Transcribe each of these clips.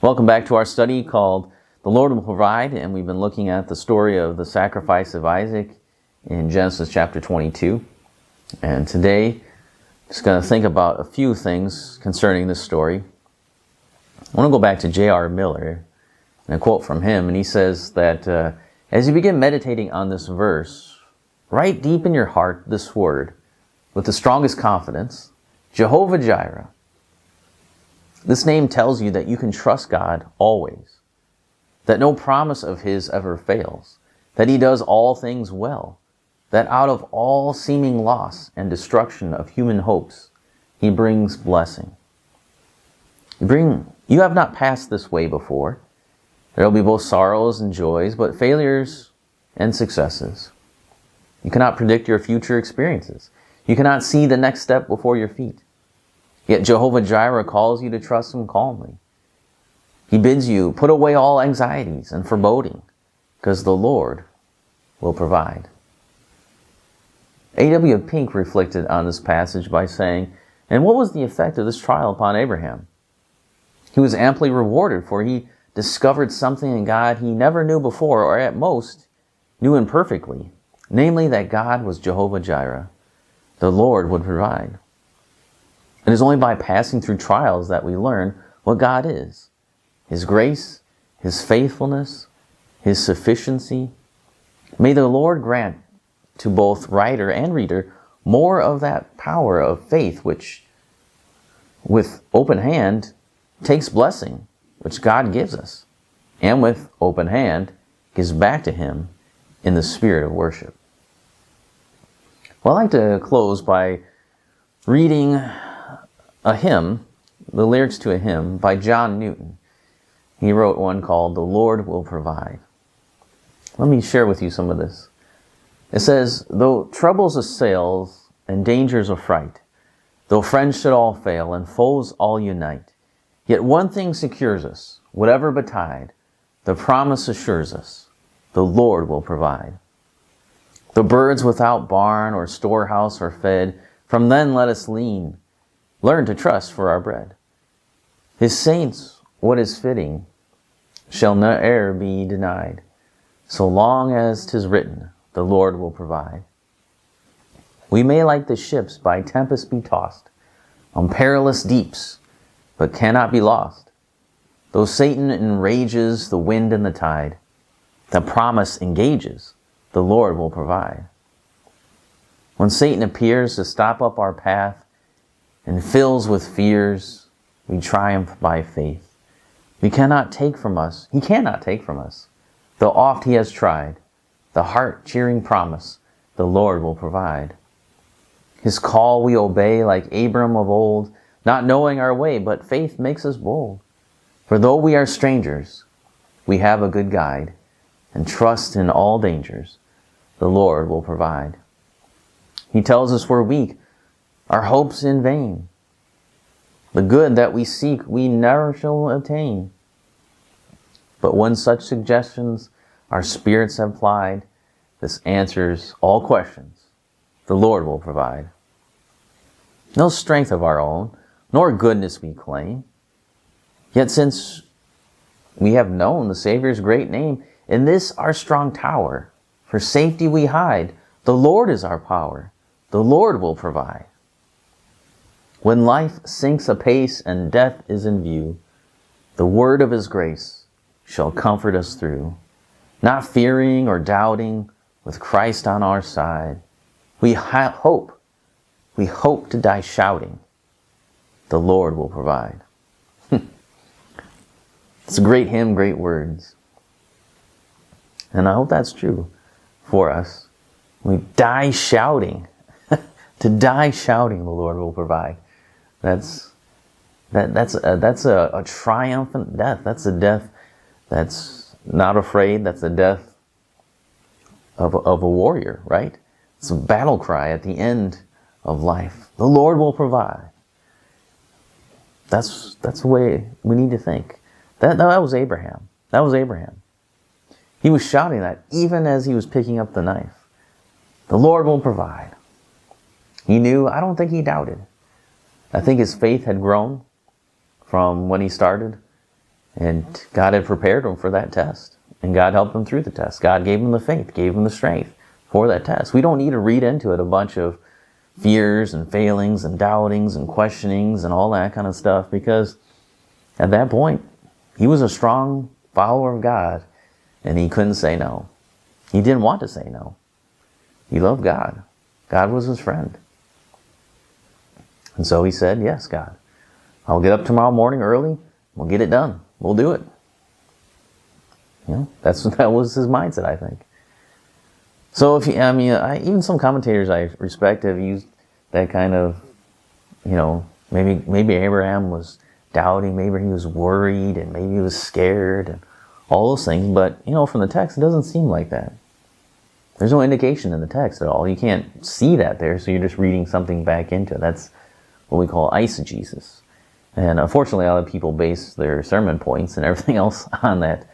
Welcome back to our study called The Lord Will Provide, and we've been looking at the story of the sacrifice of Isaac in Genesis chapter 22. And today, I'm just going to think about a few things concerning this story. I want to go back to J.R. Miller and a quote from him, and he says that as you begin meditating on this verse, write deep in your heart this word with the strongest confidence, Jehovah-Jireh. This name tells you that you can trust God always, that no promise of His ever fails, that He does all things well, that out of all seeming loss and destruction of human hopes, He brings blessing. You have not passed this way before. There will be both sorrows and joys, but failures and successes. You cannot predict your future experiences. You cannot see the next step before your feet. Yet Jehovah-Jireh calls you to trust Him calmly. He bids you put away all anxieties and foreboding, because the Lord will provide. A.W. Pink reflected on this passage by saying, "And what was the effect of this trial upon Abraham? He was amply rewarded, for he discovered something in God he never knew before, or at most knew imperfectly, namely that God was Jehovah-Jireh. The Lord would provide. It is only by passing through trials that we learn what God is, His grace, His faithfulness, His sufficiency. May the Lord grant to both writer and reader more of that power of faith which, with open hand, takes blessing, which God gives us, and with open hand, gives back to Him in the spirit of worship." Well, I'd like to close by reading a hymn, the lyrics to a hymn by John Newton. He wrote one called "The Lord Will Provide." Let me share with you some of this. It says, "Though troubles assail and dangers affright, though friends should all fail and foes all unite, yet one thing secures us, whatever betide, the promise assures us, the Lord will provide. The birds without barn or storehouse are fed, from them let us learn to trust for our bread. His saints, what is fitting, shall ne'er be denied, so long as 'tis written, the Lord will provide. We may like the ships by tempest be tossed on perilous deeps, but cannot be lost. Though Satan enrages the wind and the tide, the promise engages, the Lord will provide. When Satan appears to stop up our path and fills with fears, we triumph by faith. He cannot take from us, though oft he has tried, the heart-cheering promise, the Lord will provide. His call we obey like Abram of old, not knowing our way, but faith makes us bold. For though we are strangers, we have a good guide, and trust in all dangers, the Lord will provide. He tells us we're weak, our hopes in vain. The good that we seek we never shall attain. But when such suggestions our spirits have plied, this answers all questions, the Lord will provide. No strength of our own, nor goodness we claim. Yet since we have known the Savior's great name, in this our strong tower, for safety we hide, the Lord is our power, the Lord will provide. When life sinks apace and death is in view, the word of His grace shall comfort us through. Not fearing or doubting, with Christ on our side, we hope to die shouting, the Lord will provide. It's a great hymn, great words. And I hope that's true for us. We die shouting. To die shouting, the Lord will provide. That's a triumphant death. That's a death that's not afraid. That's a death of a warrior, right? It's a battle cry at the end of life. The Lord will provide. That's the way we need to think. That was Abraham. That was Abraham. He was shouting that even as he was picking up the knife. The Lord will provide. He knew, I don't think he doubted. I think his faith had grown from when he started. And God had prepared him for that test. And God helped him through the test. God gave him the faith, gave him the strength for that test. We don't need to read into it a bunch of fears and failings and doubtings and questionings and all that kind of stuff, because at that point, he was a strong follower of God, and he couldn't say no. He didn't want to say no. He loved God. God was his friend. And so he said, yes, God, I'll get up tomorrow morning early. We'll get it done. We'll do it. That was his mindset, I think. So even some commentators I respect have used that kind of, maybe Abraham was doubting, maybe he was worried, and maybe he was scared, and all those things. But, from the text, it doesn't seem like that. There's no indication in the text at all. You can't see that there, so you're just reading something back into it. That's what we call eisegesis. And unfortunately, a lot of people base their sermon points and everything else on that.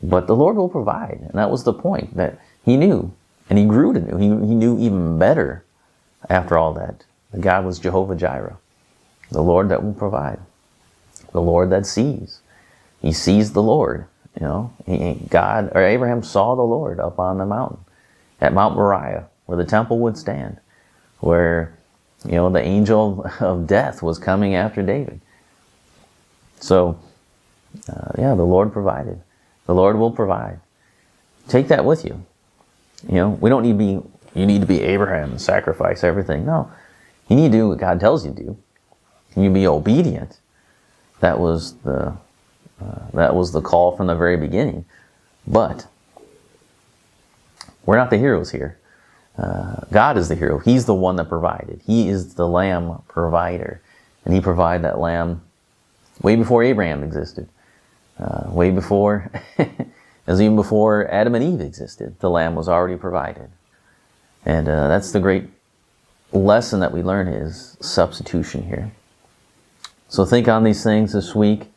But the Lord will provide. And that was the point, that he knew. And he grew to know. He knew even better after all that God was Jehovah-Jireh, the Lord that will provide, the Lord that sees. He sees the Lord. Abraham saw the Lord up on the mountain, at Mount Moriah, where the temple would stand, where, the angel of death was coming after David. So, the Lord provided. The Lord will provide. Take that with you. We don't need to be, you need to be Abraham and sacrifice everything. No. You need to do what God tells you to do. You be obedient. That was the call from the very beginning. But we're not the heroes here. God is the hero. He's the one that provided. He is the lamb provider. And he provided that lamb way before Abraham existed. Way before, as even before Adam and Eve existed, the lamb was already provided. And that's the great lesson that we learn, is substitution here. So think on these things this week,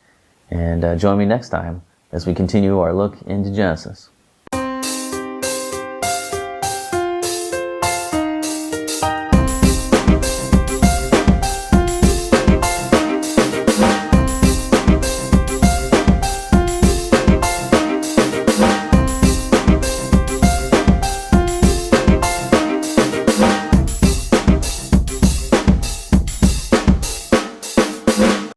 and join me next time as we continue our look into Genesis.